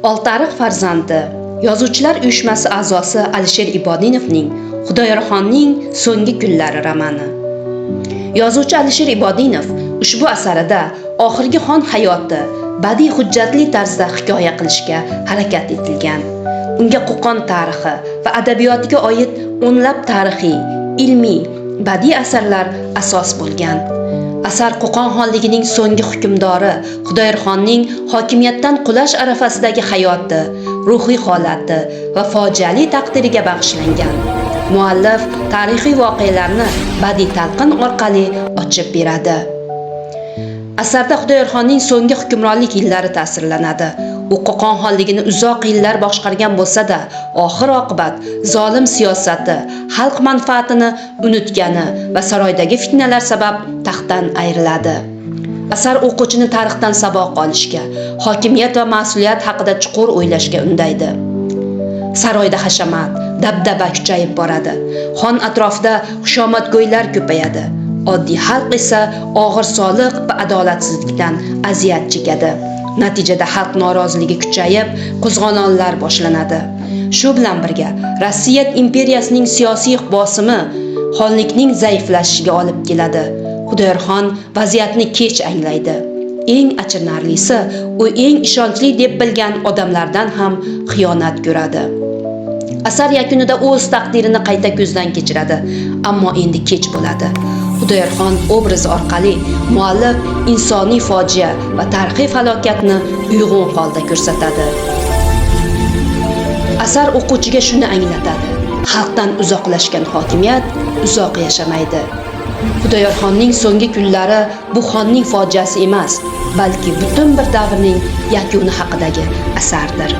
Oltiariq farzandi Yozuvchilar uyushmasi a'zosi Alisher Ibodinovning Xudoyorxonning so'nggi kunlari romani. Yozuvchi Alisher Ibodinov ushbu asarida oxirgi xon hayoti badiiy hujjatli tarzda hikoya qilishga harakat etilgan. Unga Qo'qon tarixi va adabiyotiga oid o'nlab tarixiy, ilmiy, badiiy asarlar asos bo'lgan. Asar Qo'qon xonligining so'nggi hukmdori Xudoyorxonning hokimiyatdan qulash arafasidagi hayoti, ruhiy holati va fojiali taqdiriga bag'ishlangan. Muallif tarixiy voqealarni badiiy talqin orqali ochib beradi. Asarda Xudoyorxonning so'nggi hukmronlik yillari ta'sirlanadi. U Qo'qon xonligini uzoq yillar boshqargan bo'lsa-da, oxir-oqibat zolim siyosati, xalq manfaatini unutgani va saroydagi fitnalar sabab taxtdan ayriladi. Asar o'quvchini tarixdan saboq olishga, hokimiyat va mas'uliyat haqida chuqur o'ylashga undaydi. Saroyda hashamat, dabdaba kuchayib boradi. Xon atrofida xushomadgo'ylar ko'payadi. Oddiy xalq esa og'ir soliq va adolatsizlikdan aziyat chekadi. Natijada xalq noroziligi kuchayib, qo'zg'olonlar boshlanadi. Shu bilan birga Rossiya imperiyasining siyosiy bosimi xonlikning zaiflashishiga olib keladi. Xudoyorxon vaziyatni kech anglaydi. Eng achinarlisi, u eng ishonchli deb bilgan odamlardan ham xiyonat ko'radi. Asar yakunida o'z taqdirini qayta ko'zdan kechiradi, ammo endi kech bo'ladi. Xudoyorxon obrazi orqali muallif insoniy fojia va tarixiy falokatni uyg'un holda ko'rsatadi. Asar o'quvchiga shuni anglatadi: xalqdan uzoqlashgan hokimiyat uzoq yashamaydi. Xudoyorxonning so'nggi kunlari bu xonning fojiasi emas, balki butun bir davrning yakuni haqidagi asardir.